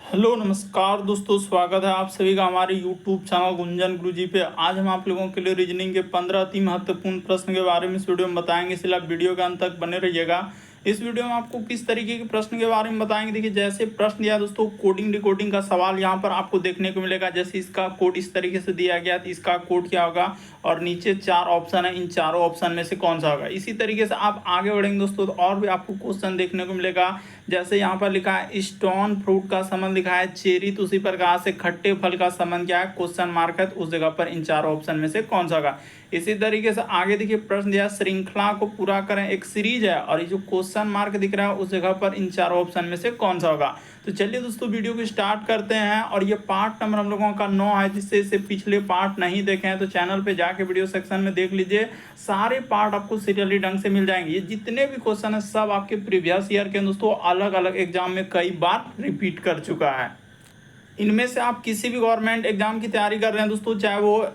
Hello नमस्कार दोस्तों, स्वागत है आप सभी का हमारे यूट्यूब चैनल गुंजन गुरुजी पे। आज हम आप लोगों के लिए रीजनिंग के 15 अति महत्वपूर्ण प्रश्न के बारे में इस वीडियो में बताएंगे, इसलिए आप वीडियो के अंत तक बने रहिएगा। इस वीडियो में आपको किस तरीके के प्रश्न के बारे में बताएंगे। देखिए, जैसे प्रश्न दिया दोस्तों, कोडिंग डिकोडिंग का सवाल यहाँ पर आपको देखने को मिलेगा। जैसे इसका कोड इस तरीके से दिया गया तो इसका कोड क्या होगा, और नीचे 4 ऑप्शन है, इन चारों ऑप्शन में से कौन सा होगा। इसी तरीके से आप आगे बढ़ेंगे दोस्तों तो और भी आपको क्वेश्चन देखने को मिलेगा। जैसे यहाँ पर लिखा है स्टोन फ्रूट का संबंध लिखा है चेरी, तो उसी प्रकार से खट्टे फल का संबंध क्या है, क्वेश्चन मार्क है, तो उस जगह पर इन चारों ऑप्शन में से कौन सा होगा। इसी तरीके से आगे देखिए प्रश्न दिया, श्रृंखला को पूरा करें, एक सीरीज है और ये जो क्वेश्चन मार्क दिख रहा है उस जगह पर इन चारों ऑप्शन में से कौन सा होगा। तो चलिए दोस्तों वीडियो को स्टार्ट करते हैं। और ये पार्ट नंबर हम लोगों का 9 है, जिससे इससे पिछले पार्ट नहीं देखे हैं तो चैनल पे जाके वीडियो सेक्शन में देख लीजिए। सारे पार्ट आपको सीरियली ढंग से मिल जाएंगे। ये जितने भी क्वेश्चन है सब आपके प्रीवियस ईयर के दोस्तों अलग अलग एग्जाम में कई बार रिपीट कर चुका है। इनमें से आप किसी भी गवर्नमेंट एग्जाम की तैयारी कर रहे हैं दोस्तों, चाहे वो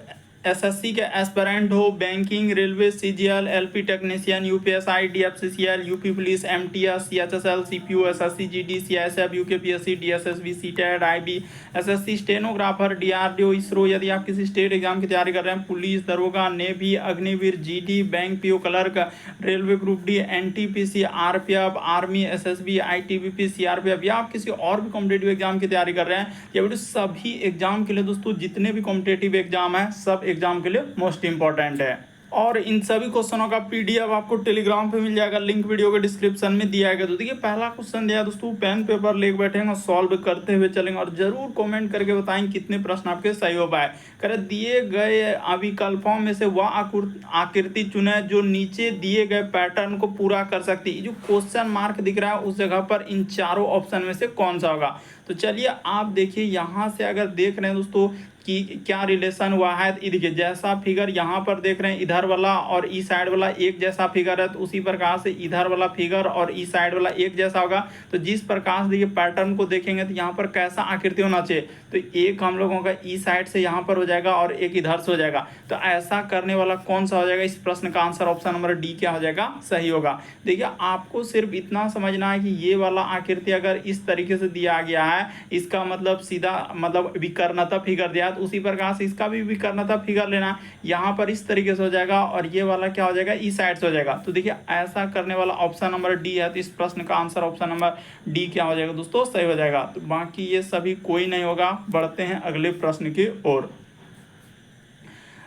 एसएससी के एस्पिरेंट हो, banking, railway, CGL, LP technician, UPSI, DFCCL, UP police, MTS, CHSL, CPU, SSC, GD, CISF, UKPSC, DSSB, CTET, IB, SSC, stenographer, DRDO, ISRO. यदि आप किसी स्टेट एग्जाम की तैयारी कर रहे हैं, पुलिस, दरोगा, navy, Agniveer, GD, bank PO clerk, railway group D, NTPC, RPF, army, SSB, ITBP, CRPF, या आप किसी और भी कॉम्पिटेटिव एग्जाम की तैयारी कर रहे हैं, या वीडियो सभी एग्जाम के लिए दोस्तों जितने भी कॉम्पिटेटिव एग्जाम है सब एग्जाम के लिए मोस्ट इंपॉर्टेंट है। और इन सभी क्वेश्चनों का पीडीएफ आपको टेलीग्राम पे मिल जाएगा, लिंक वीडियो के डिस्क्रिप्शन में दिया गया। तो देखिए पहला क्वेश्चन दिया दोस्तों, पेन पेपर लेके बैठेंगे और सॉल्व करते हुए चलेंगे, और जरूर कमेंट करके बताएं कितने प्रश्न आपके सही हो पाए। करे दिए गए विकल्पों में से वह आकृति चुने जो नीचे दिए गए पैटर्न को पूरा कर सकती है। जो क्वेश्चन मार्क दिख रहा है उस जगह पर इन चारों ऑप्शन में से कौन सा होगा। तो चलिए आप देखिए, यहाँ से अगर देख रहे हैं दोस्तों कि क्या रिलेशन हुआ है, तो देखिए जैसा फिगर यहाँ पर देख रहे हैं इधर वाला और ई साइड वाला एक जैसा फिगर है, तो उसी प्रकार से इधर वाला फिगर और ई साइड वाला एक जैसा होगा। तो जिस प्रकार से देखिए पैटर्न को देखेंगे तो यहाँ पर कैसा आकृति होना चाहिए, तो एक हम लोगों का ई साइड से यहाँ पर हो जाएगा और एक इधर से हो जाएगा। तो ऐसा करने वाला कौन सा हो जाएगा। इस प्रश्न का आंसर ऑप्शन नंबर डी क्या हो जाएगा, सही होगा। देखिए आपको सिर्फ इतना समझना है कि ये वाला आकृति अगर इस तरीके से दिया गया है, इसका मतलब सीधा मतलब विकर्णता फिगर दिया, तो उसी प्रकार से इसका भी विकर्णता फिगर लेना, यहाँ पर इस तरीके से हो जाएगा और ये वाला क्या हो जाएगा, ई साइड से हो जाएगा। तो देखिए ऐसा करने वाला ऑप्शन नंबर डी है, तो इस प्रश्न का आंसर ऑप्शन नंबर डी क्या हो जाएगा दोस्तों, सही हो जाएगा। तो बाकी ये सभी कोई नहीं होगा। बढ़ते हैं अगले प्रश्न की ओर।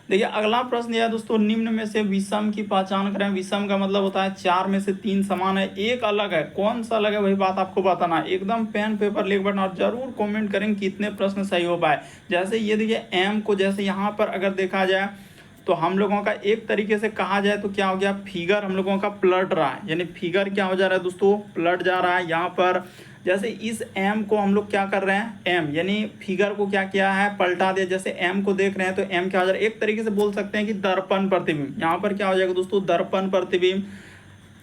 देखिए अगला प्रश्न यह दोस्तों, निम्न में से विषम की पहचान करें। विषम का मतलब होता है 4 में से 3 समान है, एक अलग है, कौन सा अलग है वही बात आपको बताना। एकदम पेन पेपर लेकर बैठना और जरूर कमेंट करेंगे कितने प्रश्न सही हो पाए। जैसे ये देखिए एम को जैसे यहाँ पर अगर देखा जाए तो हम लोगों का एक तरीके से कहा जाए तो क्या हो गया, फिगर हम लोगों का पलट रहा है, यानी फिगर क्या हो जा रहा है दोस्तों, पलट जा रहा है। यहाँ पर जैसे इस एम को हम लोग क्या कर रहे हैं, एम यानी फिगर को क्या किया है, पलटा दिया। जैसे एम को देख रहे हैं तो एम क्या हो जा रहा है, एक तरीके से बोल सकते हैं कि दर्पण प्रतिबिंब। यहाँ पर क्या हो जाएगा दोस्तों, दर्पण प्रतिबिंब।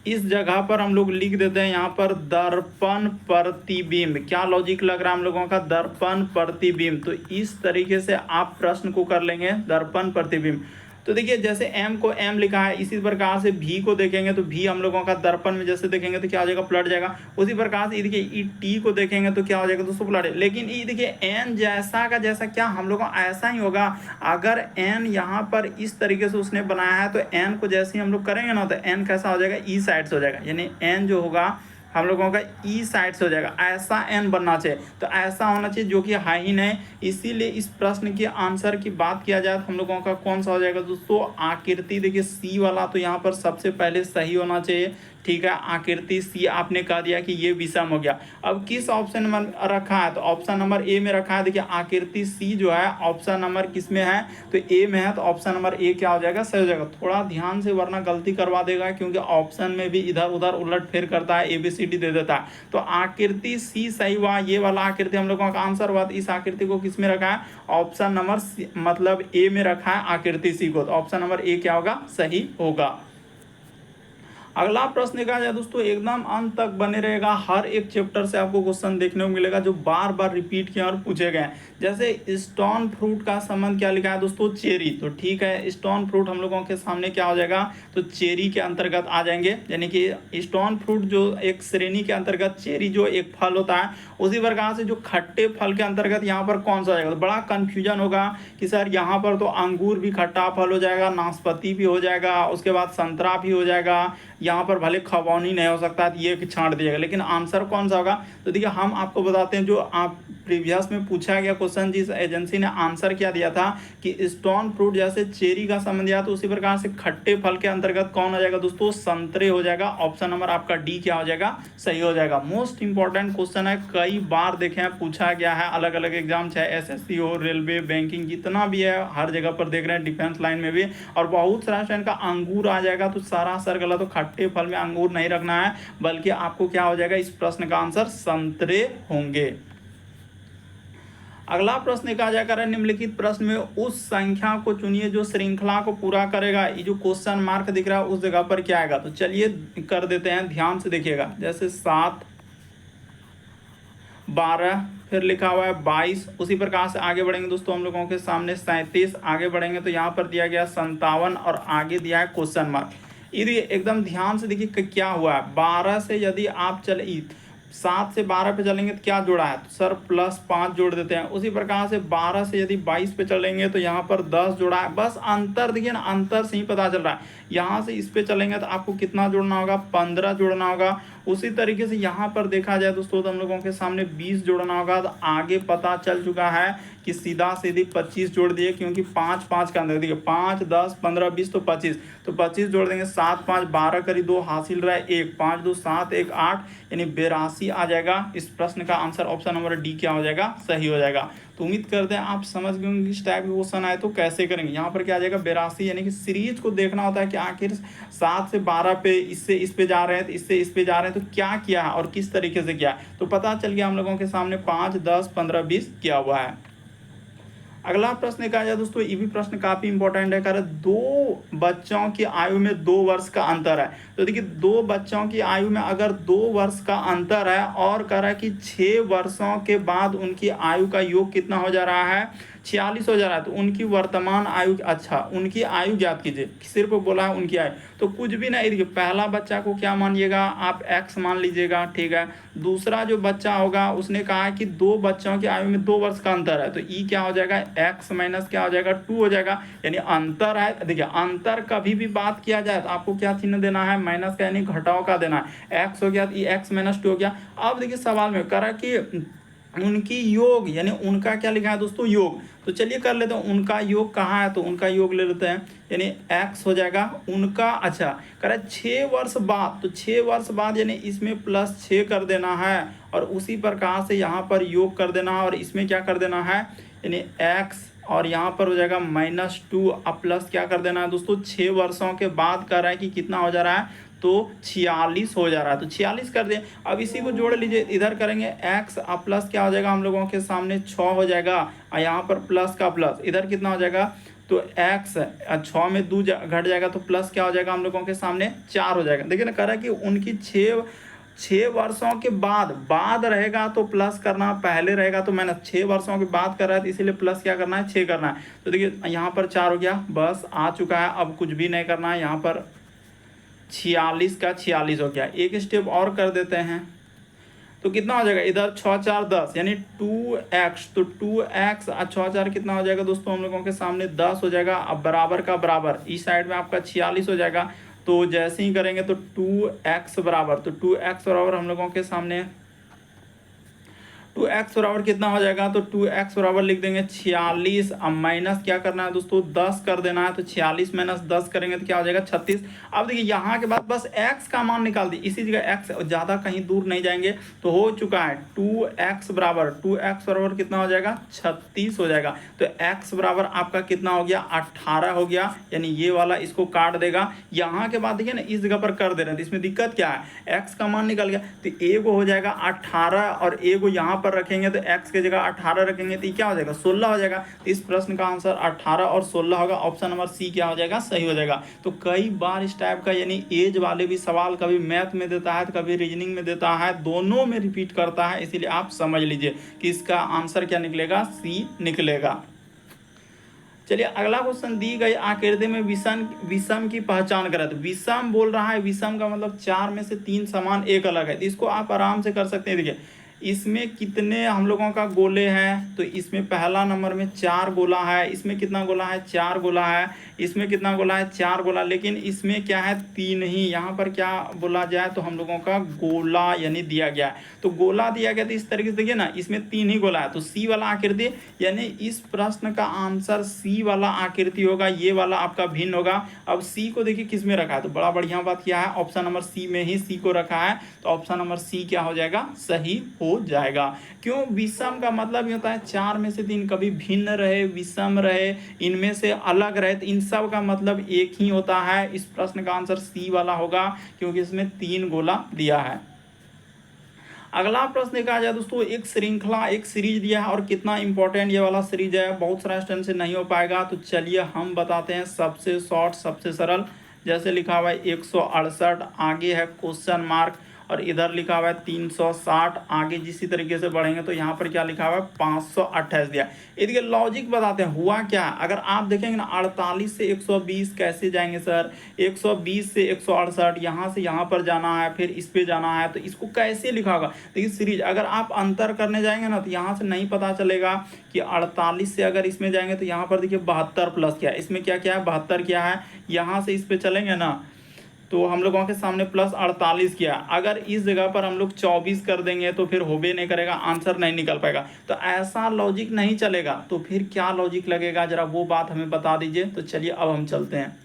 इस जगह पर हम लोग लिख देते हैं यहाँ पर दर्पण प्रतिबिंब। क्या लॉजिक लग रहा है हम लोगों का, दर्पण प्रतिबिंब। तो इस तरीके से आप प्रश्न को कर लेंगे, दर्पण प्रतिबिंब। तो देखिए जैसे m को m लिखा है, इसी प्रकार से v को देखेंगे तो v हम लोगों का दर्पण में जैसे देखेंगे तो क्या हो जाएगा, पलट जाएगा। उसी प्रकार से देखिए t को देखेंगे तो क्या हो जाएगा दोस्तों, पलट। लेकिन ये देखिए n जैसा का जैसा क्या हम लोगों का ऐसा ही होगा। अगर n यहाँ पर इस तरीके से उसने बनाया है तो n को जैसे ही हम लोग करेंगे ना तो n कैसा हो जाएगा, ई साइड से हो जाएगा, यानी n जो होगा हम लोगों का ई साइड से हो जाएगा। ऐसा एन बनना चाहिए, तो ऐसा होना चाहिए जो कि है ही नहीं। इसीलिए इस प्रश्न के आंसर की बात किया जाए तो हम लोगों का कौन सा हो जाएगा दोस्तों, आकृति। देखिए सी वाला तो यहाँ पर सबसे पहले सही होना चाहिए, ठीक है। आकृति सी आपने कह दिया कि ये विषम हो गया। अब किस ऑप्शन में रखा है, तो ऑप्शन नंबर ए में रखा है। देखिए आकृति सी जो है ऑप्शन नंबर किस में है, तो ए में है, तो ऑप्शन नंबर ए क्या हो जाएगा, सही हो जाएगा। थोड़ा ध्यान से वरना गलती करवा देगा, क्योंकि ऑप्शन में भी इधर उधर उलट फेर करता है, ABCD दे देता है। तो आकृति सी सही हुआ, ये वाला आकृति हम लोगों का आंसर हुआ। तो इस आकृति को किस में रखा है, ऑप्शन नंबर मतलब ए में रखा है आकृति सी को, तो ऑप्शन नंबर ए क्या होगा, सही होगा। अगला प्रश्न कहा जाए दोस्तों, एकदम अंत तक बने रहेगा, हर एक चैप्टर से आपको क्वेश्चन देखने को मिलेगा जो बार बार रिपीट किए और पूछे गए हैं। जैसे स्टोन फ्रूट का संबंध क्या लिखा है दोस्तों, चेरी। तो ठीक है, स्टोन फ्रूट हम लोगों के सामने क्या हो जाएगा, तो चेरी के अंतर्गत आ जाएंगे, यानी कि स्टोन फ्रूट जो एक श्रेणी के अंतर्गत, चेरी जो एक फल होता है, उसी प्रकार से जो खट्टे फल के अंतर्गत यहाँ पर कौन सा जाएगा। तो बड़ा कंफ्यूजन होगा कि सर यहाँ पर तो अंगूर भी खट्टा फल हो जाएगा, नाशपाती भी हो जाएगा, उसके बाद संतरा भी हो जाएगा, यहाँ पर भले खबौनी नहीं हो सकता है, ये छांट दिएगा, लेकिन आंसर कौन सा होगा। तो देखिए हम आपको बताते हैं, जो आप प्रीवियस में पूछा गया क्वेश्चन, जिस एजेंसी ने आंसर क्या दिया था कि स्टोन फ्रूट जैसे चेरी का संबंध दिया, तो उसी प्रकार से खट्टे फल के अंतर्गत कौन हो जाएगा दोस्तों, संतरे हो जाएगा। ऑप्शन नंबर आपका डी क्या हो जाएगा, सही हो जाएगा। मोस्ट इंपॉर्टेंट क्वेश्चन है, कई बार देखे हैं, पूछा गया है अलग अलग एग्जाम, चाहे एसएससी हो, रेलवे, बैंकिंग, जितना भी है हर जगह पर देख रहे हैं, डिफेंस लाइन में भी। और बहुत सारा स्टूडेंट का अंगूर आ जाएगा, तो सारा सर गलत। तो खट्टे फल में अंगूर नहीं रखना है, बल्कि आपको क्या हो जाएगा, इस प्रश्न का आंसर संतरे होंगे। अगला प्रश्न कहा जाएगा, निम्नलिखित प्रश्न में उस संख्या को चुनिए जो श्रृंखला को पूरा करेगा। ये जो क्वेश्चन मार्क दिख रहा है उस जगह पर क्या आएगा, तो चलिए कर देते हैं, ध्यान से देखिएगा। जैसे 7, 12, फिर लिखा हुआ है 22, उसी प्रकार से आगे बढ़ेंगे दोस्तों, हम लोगों के सामने 37, आगे बढ़ेंगे तो यहाँ पर दिया गया 57 और आगे दिया है क्वेश्चन मार्क। ये एकदम ध्यान से देखिए क्या हुआ है। 12 से यदि आप चले, 7 से 12 पे चलेंगे तो क्या जोड़ा है, तो सर +5 जोड़ देते हैं। उसी प्रकार से 12 से यदि 22 पे चलेंगे तो यहाँ पर 10 जोड़ा है। बस अंतर देखिए ना, अंतर से ही पता चल रहा है। यहाँ से इस पे चलेंगे तो आपको कितना जोड़ना होगा, 15 जोड़ना होगा। उसी तरीके से यहाँ पर देखा जाए दोस्तों, तो हम लोगों के सामने 20 जोड़ना होगा। तो आगे पता चल चुका है कि सीधा सीधी 25 जोड़ दिए, क्योंकि 5 5 का अंदर देखिए, 5, 10, 15, 20 तो 25, तो 25 जोड़ देंगे। 7, 5, 12 करी 2 हासिल रहा है 1, 5, 2, 7, 1, 8, यानी 82 आ जाएगा। इस प्रश्न का आंसर ऑप्शन नंबर डी क्या हो जाएगा, सही हो जाएगा। तो उम्मीद करते हैं आप समझ गए होंगे इस टाइप के क्वेश्चन आए तो कैसे करेंगे। यहाँ पर क्या आ जाएगा, 82, यानी कि सीरीज को देखना होता है कि आखिर 7 से 12 पे इससे इस पे जा रहे हैं, तो इससे इस पे जा रहे हैं, तो क्या किया है और किस तरीके से किया है। तो पता चल गया हम लोगों के सामने 5, 10, 15, 20 किया हुआ है। अगला प्रश्न कहा जाए दोस्तों, ये भी प्रश्न काफी इंपॉर्टेंट है। कह रहे 2 बच्चों की आयु में 2 वर्ष का अंतर है। तो देखिए 2 बच्चों की आयु में अगर 2 वर्ष का अंतर है और कह रहा है कि 6 वर्षों के बाद उनकी आयु का योग कितना हो जा रहा है, 46 हो जा रहा है। तो उनकी वर्तमान आयु, अच्छा उनकी आयु ज्ञात कीजिए, सिर्फ बोला है उनकी आयु, तो कुछ भी नहीं। देखिए पहला बच्चा को क्या मानिएगा आप, x मान लीजिएगा, ठीक है। दूसरा जो बच्चा होगा उसने कहा है कि 2 बच्चों की आयु में 2 वर्ष का अंतर है, तो ई क्या हो जाएगा, x माइनस क्या हो जाएगा, 2 हो जाएगा, यानी अंतर है। देखिए अंतर कभी भी बात किया जाए तो आपको क्या चिन्ह देना है, माइनस का, यानी घटाव का देना है। x हो गया तो x माइनस 2 हो गया। अब देखिए सवाल में कह रहा है कि उनकी योग, यानी उनका क्या लिखा है दोस्तों, योग। तो चलिए कर लेते हैं, उनका योग कहाँ है, तो उनका योग ले लेते हैं, यानी x हो जाएगा उनका। अच्छा कह रहा है 6 वर्ष बाद, तो 6 वर्ष बाद यानी इसमें +6 कर देना है, और उसी प्रकार से यहाँ पर योग कर देना है, और इसमें क्या कर देना है, यानी x, और यहाँ पर हो जाएगा -2, अब प्लस क्या कर देना है दोस्तों, 6 वर्षों के बाद कर रहा है कि कितना हो जा रहा है, तो 46 हो जा रहा है। तो 46 कर दें। अब इसी को जोड़ लीजिए, इधर करेंगे x, अब प्लस क्या हो जाएगा हम लोगों के सामने 6 हो जाएगा, और यहाँ पर प्लस का प्लस, इधर कितना हो जाएगा, तो x 6 में 2 घट जाएगा, तो प्लस क्या हो जाएगा हम लोगों के सामने 4 हो जाएगा। देखिए ना, कह रहा है कि उनकी 6 वर्षों के बाद रहेगा तो प्लस करना, पहले रहेगा तो मैंने 6 वर्षों के बाद कर रहा है, तो इसीलिए प्लस क्या करना है, 6 करना है। तो देखिए यहाँ पर 4 हो गया, बस आ चुका है, अब कुछ भी नहीं करना है। यहाँ पर 46 का 46 हो गया। एक स्टेप और कर देते हैं, तो कितना हो जाएगा, इधर 6 4 10, यानी 2x, तो 2x 6 4 कितना हो जाएगा दोस्तों हम लोगों के सामने 10 हो जाएगा। अब बराबर का बराबर, इस साइड में आपका 46 हो जाएगा। तो जैसे ही करेंगे तो 2x बराबर, तो 2x बराबर हम लोगों के सामने 2x बराबर कितना हो जाएगा, तो 2x बराबर लिख देंगे 46। अब माइनस क्या करना है दोस्तों, 10 कर देना है, तो 46 माइनस 10 करेंगे तो क्या हो जाएगा 36। अब देखिए यहाँ के बाद बस x का मान निकाल दी, इसी जगह x, ज़्यादा कहीं दूर नहीं जाएंगे। तो हो चुका है 2x बराबर कितना हो जाएगा, 36 हो जाएगा। तो x बराबर आपका कितना हो गया, 18 हो गया, यानी ये वाला इसको काट देगा। यहाँ के बाद देखिए ना, इस जगह पर कर दे रहे हैं, तो इसमें दिक्कत क्या है, x का मान निकल गया, तो एगो हो जाएगा 18 और एगो यहाँ पर रखेंगे तो x की जगह 18 रखेंगे तो ये क्या हो जाएगा 16 हो जाएगा। तो इस प्रश्न का आंसर 18 और 16 होगा। ऑप्शन नंबर सी क्या हो जाएगा सही हो जाएगा। तो कई बार इस टाइप का यानी एज वाले भी सवाल कभी मैथ में देता है तो कभी रीजनिंग में देता है, दोनों में रिपीट करता है, इसीलिए आप समझ लीजिए कि इसका आंसर क्या निकलेगा, सी निकलेगा। चलिए अगला क्वेश्चन, दी गई आकृति में विषम की पहचान करें। तो विषम बोल रहा है, विषम का मतलब 4 में से 3 समान एक अलग है। तो इसको आप आराम से कर सकते हैं। देखिए इसमें कितने हम लोगों का गोले हैं, तो इसमें पहला नंबर में 4 गोला है, इसमें कितना गोला है 4 गोला है, इसमें कितना गोला है 4 गोला, लेकिन इसमें क्या है 3 ही। यहाँ पर क्या बोला जाए तो हम लोगों का गोला यानी दिया गया है, तो गोला दिया गया। तो इस तरीके से देखिए ना, इसमें 3 ही गोला है, तो सी वाला आकृति यानी इस प्रश्न का आंसर सी वाला आकृति होगा, ये वाला आपका भिन्न होगा। अब सी को देखिए किस में रखा है, तो बड़ा बढ़िया बात क्या है, ऑप्शन नंबर सी में ही सी को रखा है। तो ऑप्शन नंबर सी क्या हो जाएगा, सही हो जाएगा। क्यों, विषम का मतलब ये होता है 4 में से 3, कभी भिन्न रहे, विषम रहे, इनमें से अलग रहे, तो इन सब का मतलब एक ही होता है। इस प्रश्न का आंसर सी वाला होगा क्योंकि इसमें 3 गोला दिया है। अगला प्रश्न देखा जाए दोस्तों, एक श्रृंखला एक सीरीज दिया है, और कितना इंपॉर्टेंट ये वाला सीरीज है, बहुत सारा स्टूडेंट से नहीं हो पाएगा। तो चलिए हम बताते हैं, सबसे शॉर्ट सबसे सरल। जैसे लिखा हुआ है 168, आगे है क्वेश्चन मार्क, और इधर लिखा हुआ है 360, आगे जिसी तरीके से बढ़ेंगे तो यहाँ पर क्या लिखा हुआ है 528 दिया। इसके लॉजिक बताते हैं हुआ क्या। अगर आप देखेंगे ना 48 से 120 कैसे जाएंगे सर, 120 से 168, यहाँ से यहाँ पर जाना है, फिर इस पे जाना है, तो इसको कैसे लिखा होगा। देखिए सीरीज अगर आप अंतर करने जाएंगे ना तो यहाँ से नहीं पता चलेगा कि 48 से अगर इसमें जाएंगे तो यहाँ पर देखिए 72 प्लस क्या है, इसमें क्या क्या है 72 क्या है, यहाँ से इस पे चलेंगे ना तो हम लोगों के सामने प्लस 48 किया। अगर इस जगह पर हम लोग 24 कर देंगे तो फिर होबे नहीं करेगा, आंसर नहीं निकल पाएगा। तो ऐसा लॉजिक नहीं चलेगा, तो फिर क्या लॉजिक लगेगा, जरा वो बात हमें बता दीजिए। तो चलिए अब हम चलते हैं।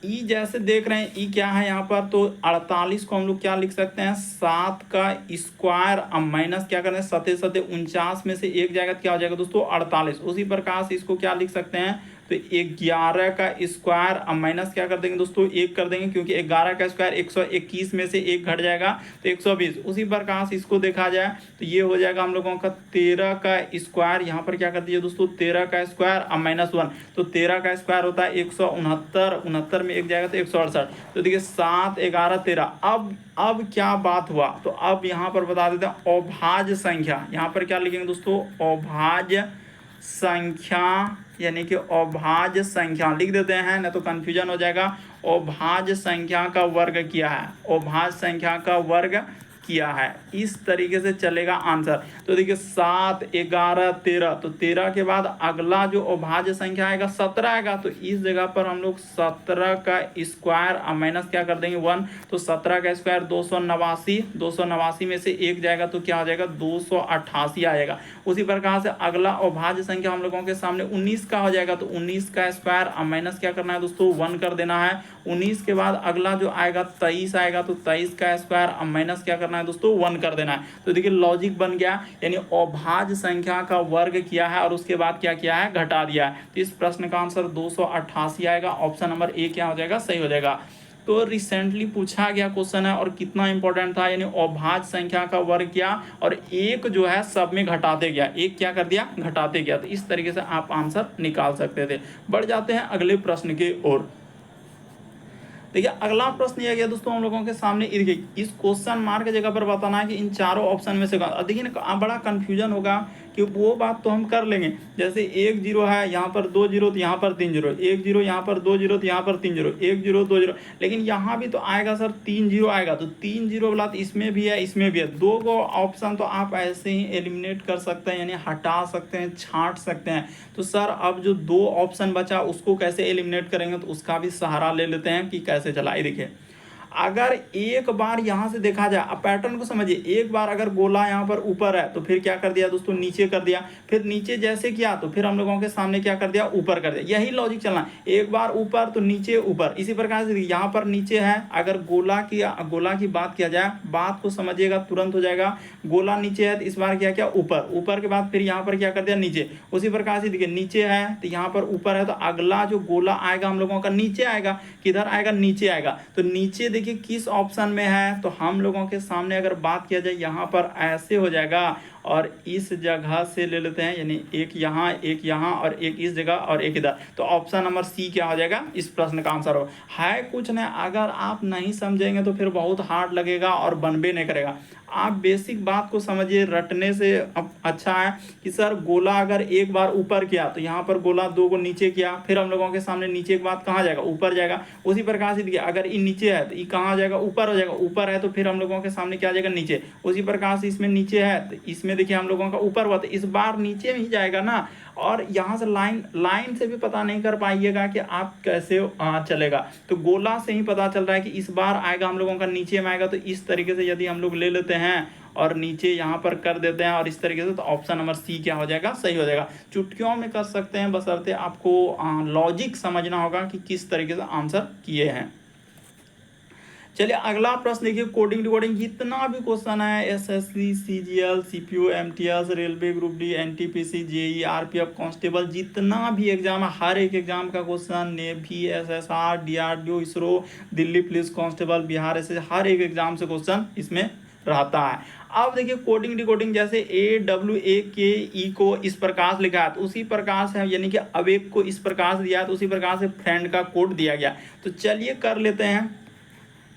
ई जैसे देख रहे हैं, ई क्या है यहाँ पर, तो 48 को हम लोग क्या लिख सकते हैं 7 का स्क्वायर, अब माइनस क्या करते हैं 7 7 49 में से एक जाएगा तो क्या हो जाएगा दोस्तों 48। उसी प्रकार से इसको क्या लिख सकते हैं, तो 11 का स्क्वायर, अब माइनस क्या कर देंगे दोस्तों 1 कर देंगे, क्योंकि 11 का स्क्वायर 121 में से 1 घट जाएगा तो 120। उसी प्रकार से इसको देखा जाए तो ये हो जाएगा हम लोगों का 13 का स्क्वायर, यहाँ पर क्या कर दीजिए दोस्तों 13 का स्क्वायर, अब -1, तो 13 का स्क्वायर होता है 169, 69 में 1 जाएगा तो 168। तो देखिए 7 11 13। अब क्या बात हुआ, तो अब यहाँ पर बता देते हैं अभाज्य संख्या। यहाँ पर क्या लिखेंगे दोस्तों, अभाज्य संख्या, यानी कि अभाज्य संख्या लिख देते हैं, ना तो कंफ्यूजन हो जाएगा। अभाज्य संख्या का वर्ग किया है, अभाज्य संख्या का वर्ग किया है, इस तरीके से चलेगा आंसर। तो देखिए 7 11 13, तो 13 के बाद अगला जो अभाज्य संख्या आएगा 17 आएगा, तो इस जगह पर हम लोग 17 का स्क्वायर और माइनस क्या कर देंगे 1, तो 17 का स्क्वायर 289, 289 में से 1 जाएगा तो क्या हो जाएगा 288 आएगा। उसी प्रकार से अगला अभाज्य संख्या हम लोगों के सामने 19 का हो जाएगा, तो 19 का स्क्वायर और माइनस क्या करना है दोस्तों 1 कर देना है। 19 के बाद अगला जो आएगा 23 आएगा, तो 23 का स्क्वायर और माइनस क्या करना है दोस्तों 1 कर देना है। तो देखिए लॉजिक बन गया, यानी अभाज्य संख्या का वर्ग किया है और उसके बाद क्या किया है घटा दिया है। तो इस प्रश्न का आंसर 288 आएगा। ऑप्शन नंबर ए क्या हो जाएगा सही हो जाएगा। तो रिसेंटली पूछा गया क्वेश्चन है और कितना इंपॉर्टेंट था, यानी अभाज्य संख्या का वर्ग किया और एक जो है सब में घटाते गया, एक क्या कर दिया घटाते गया। तो इस तरीके से आप आंसर निकाल सकते थे। बढ़ जाते हैं अगले प्रश्न की ओर। देखिए अगला प्रश्न यह गया दोस्तों हम लोगों के सामने, इस क्वेश्चन मार्क की जगह पर बताना है कि इन चारों ऑप्शन में से देखिए ना बड़ा कंफ्यूजन होगा कि वो बात तो हम कर लेंगे। जैसे 1 0 है, यहाँ पर 2 0 तो यहाँ पर 3 0, 1 0 यहाँ पर 2 0 तो यहाँ पर 3 0, 1 0 2 0, लेकिन यहाँ भी तो आएगा सर 3 0 आएगा, तो 3 0 वाला तो इसमें भी है इसमें भी है। 2 को ऑप्शन तो आप ऐसे ही एलिमिनेट कर सकते हैं, यानी हटा सकते हैं, छांट सकते हैं। तो सर अब जो 2 ऑप्शन बचा उसको कैसे एलिमिनेट करेंगे, तो उसका भी सहारा ले लेते हैं कि कैसे चलाए। देखिए अगर एक बार यहाँ से देखा जाए, अब पैटर्न को समझिए, एक बार अगर गोला यहाँ पर ऊपर है तो फिर क्या कर दिया दोस्तों नीचे कर दिया, फिर नीचे जैसे किया तो फिर हम लोगों के सामने क्या कर दिया ऊपर कर दिया। यही लॉजिक चलना, एक बार ऊपर तो नीचे ऊपर। इसी प्रकार से यहाँ पर नीचे है, अगर गोला की बात किया जाए, बात को समझिएगा तुरंत हो जाएगा। गोला नीचे है तो इस बार क्या किया ऊपर, ऊपर के बाद फिर यहाँ पर क्या कर दिया नीचे। उसी प्रकार से देखिए नीचे है तो यहाँ पर ऊपर है, तो अगला जो गोला आएगा हम लोगों का नीचे आएगा, किधर आएगा नीचे आएगा। तो नीचे देखिए किस ऑप्शन में है, तो हम लोगों के सामने अगर बात किया जाए यहाँ पर ऐसे हो जाएगा, और इस जगह से ले लेते हैं, यानी एक यहाँ और एक इस जगह और एक इधर, तो ऑप्शन नंबर सी क्या हो जाएगा, इस प्रश्न का आंसर हो है। कुछ नहीं, अगर आप नहीं समझेंगे तो फिर बहुत हार्ड लगेगा और बनबे नहीं करेगा। आप बेसिक बात को समझिए, रटने से अच्छा है कि सर गोला अगर एक बार ऊपर किया तो यहाँ पर गोला 2 को नीचे किया, फिर हम लोगों के सामने नीचे के बाद कहाँ जाएगा, ऊपर जाएगा। उसी प्रकार से देखिए अगर ये नीचे है तो ये कहाँ जाएगा, ऊपर हो जाएगा, ऊपर है तो फिर हम लोगों के सामने क्या जाएगा, नीचे। उसी प्रकार से इसमें नीचे है तो इसमें देखिए हम लोगों का ऊपर हुआ तो इस बार नीचे में ही जाएगा ना। और यहाँ से लाइन से भी पता नहीं कर पाइएगा कि आप कैसे चलेगा, तो गोला से ही पता चल रहा है कि इस बार आएगा हम लोगों का नीचे में आएगा। तो इस तरीके से यदि हम लोग ले लेते हैं और नीचे यहाँ पर कर देते हैं और इस तरीके से, तो ऑप्शन नंबर सी क्या हो जाएगा, सही हो जाएगा। चुटकियों में कर सकते हैं, बशर्ते आपको लॉजिक समझना होगा कि किस तरीके से आंसर किए हैं। चलिए अगला प्रश्न देखिए, कोडिंग डिकोडिंग जितना भी क्वेश्चन है, SSC, CGL, CPO, MTS, railway group D, NTPC, JE, RPF, constable, जितना भी एग्जाम है हर एक एग्जाम का question, navy, SSR, DRDO, ISRO, Delhi police constable, Bihar SSC, हर एक एग्जाम से क्वेश्चन इसमें रहता है। अब देखिए कोडिंग डिकोडिंग जैसे AWAKE को इस प्रकार से लिखा है तो उसी प्रकार से, यानी कि अवेक को इस प्रकार से दिया है तो उसी प्रकार से फ्रेंड का कोड दिया गया। तो चलिए कर लेते हैं।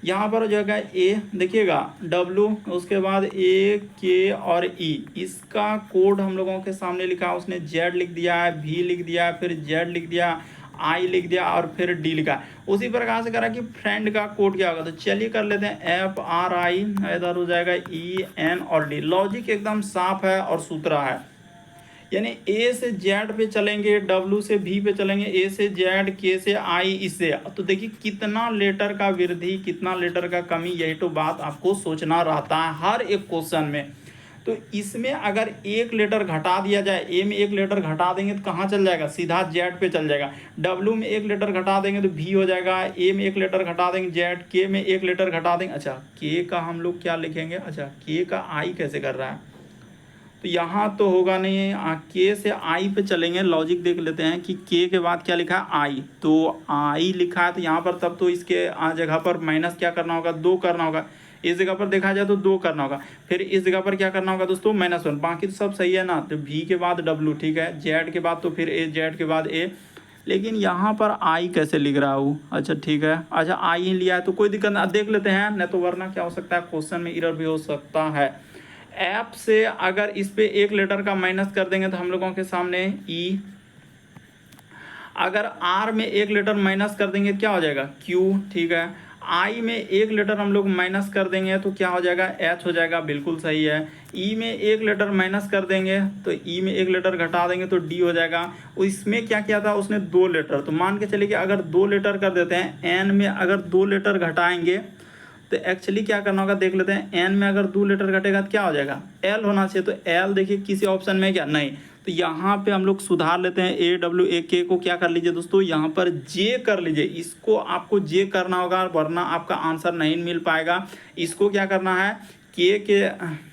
यहाँ पर जो है ए देखिएगा W, उसके बाद AK और E, इसका कोड हम लोगों के सामने लिखा है। उसने Z लिख दिया है, V लिख दिया है, फिर Z लिख दिया, I लिख दिया और फिर D लिखा। उसी प्रकार से करा कि फ्रेंड का कोड क्या होगा, तो चलिए कर लेते हैं FRI, इधर हो जाएगा EN और D। लॉजिक एकदम साफ है और सूत्रा है, यानी A से Z पे चलेंगे, W से V पे चलेंगे, A से Z, K से I, इससे। तो देखिए कितना लेटर का वृद्धि, कितना लेटर का कमी, यही तो बात आपको सोचना रहता है हर एक क्वेश्चन में। तो इसमें अगर एक लेटर घटा दिया जाए, A में एक लेटर घटा देंगे तो कहाँ चल जाएगा, सीधा Z पे चल जाएगा। W में एक लेटर घटा देंगे तो V हो जाएगा, A में एक लेटर घटा देंगे Z, K में एक लेटर घटा देंगे। अच्छा K का हम लोग क्या लिखेंगे, अच्छा K का I कैसे कर रहा है, तो यहाँ तो होगा नहीं, K से I पे चलेंगे। लॉजिक देख लेते हैं कि K के बाद क्या लिखा है, I, तो I लिखा है तो यहाँ पर तब तो इसके जगह पर माइनस क्या करना होगा, 2 करना होगा। इस जगह पर देखा जाए तो 2 करना होगा, फिर इस जगह पर क्या करना होगा दोस्तों, -1। बाकी तो सब सही है ना। तो V के बाद W, ठीक है, Z के बाद तो फिर A, Z के बाद A, लेकिन यहाँ पर I कैसे लिख रहा हूँ। अच्छा ठीक है, अच्छा I ही लिया है तो कोई दिक्कत नहीं, देख लेते हैं, नहीं तो वरना क्या हो सकता है, क्वेश्चन में एरर भी हो सकता है। ऐप से अगर इस पे एक लेटर का माइनस कर देंगे तो हम लोगों के सामने E, अगर R में एक लेटर माइनस कर देंगे क्या हो जाएगा, Q, ठीक है। I में एक लेटर हम लोग माइनस कर देंगे तो क्या हो जाएगा, H हो जाएगा, बिल्कुल सही है। E में एक लेटर माइनस कर देंगे तो E में एक लेटर घटा देंगे तो D हो जाएगा। इसमें क्या किया था उसने, 2 लेटर, तो मान के चलिए कि अगर 2 लेटर कर देते हैं, N में अगर 2 लेटर घटाएंगे तो एक्चुअली क्या करना होगा, देख लेते हैं। N में अगर 2 लेटर घटेगा तो क्या हो जाएगा, L होना चाहिए। तो L देखिए किसी ऑप्शन में क्या, नहीं, तो यहाँ पे हम लोग सुधार लेते हैं। AWAK को क्या कर लीजिए दोस्तों, यहाँ पर J कर लीजिए। इसको आपको J करना होगा वरना आपका आंसर नहीं मिल पाएगा। इसको क्या करना है, K के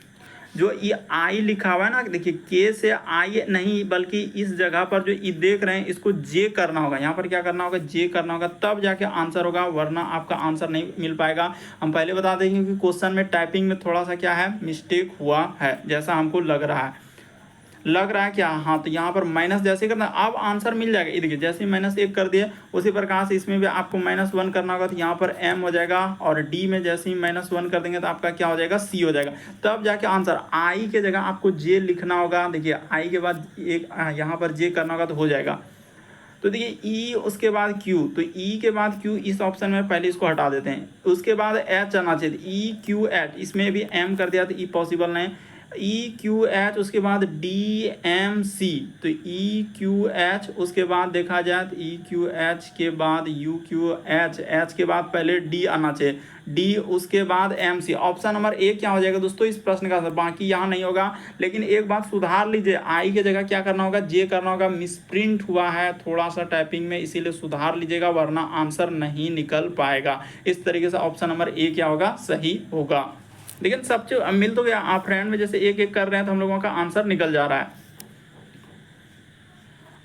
जो ये I लिखा हुआ है ना, देखिए K से I नहीं, बल्कि इस जगह पर जो ये देख रहे हैं इसको J करना होगा। यहाँ पर क्या करना होगा, J करना होगा, तब जाके आंसर होगा, वरना आपका आंसर नहीं मिल पाएगा। हम पहले बता देंगे कि क्वेश्चन में टाइपिंग में थोड़ा सा क्या है, मिस्टेक हुआ है, जैसा हमको लग रहा है क्या, हाँ। तो यहाँ पर माइनस जैसे करना, अब आंसर मिल जाएगा। ये देखिए जैसे -1 कर दिए, उसी प्रकार से इसमें भी आपको -1 करना होगा, तो यहाँ पर M हो जाएगा। और D में जैसे ही -1 कर देंगे तो आपका क्या हो जाएगा, C हो जाएगा। तब जाके आंसर, I के जगह आपको J लिखना होगा। देखिए I के बाद एक यहाँ पर J करना होगा तो हो जाएगा। तो देखिए E, उसके बाद Q, तो E के बाद Q इस ऑप्शन में पहले इसको हटा देते हैं। उसके बाद H आना चाहिए, EQH, इसमें भी M कर दिया तो E पॉसिबल नहीं। EQH, उसके बाद DMC, तो EQH, उसके बाद देखा जाए तो EQH के बाद UQH, H के बाद पहले D आना चाहिए, D, उसके बाद MC। ऑप्शन नंबर A क्या हो जाएगा दोस्तों इस प्रश्न का आंसर। बाकी यहाँ नहीं होगा, लेकिन एक बात सुधार लीजिए, I के जगह क्या करना होगा, J करना होगा। मिसप्रिंट हुआ है थोड़ा सा टाइपिंग में, इसीलिए सुधार लीजिएगा, वरना आंसर नहीं निकल पाएगा। इस तरीके से ऑप्शन नंबर A क्या होगा, सही होगा। लेकिन सब चीज मिल तो गया, आप फ्रेंड में जैसे एक एक कर रहे हैं तो हम लोगों का आंसर निकल जा रहा है।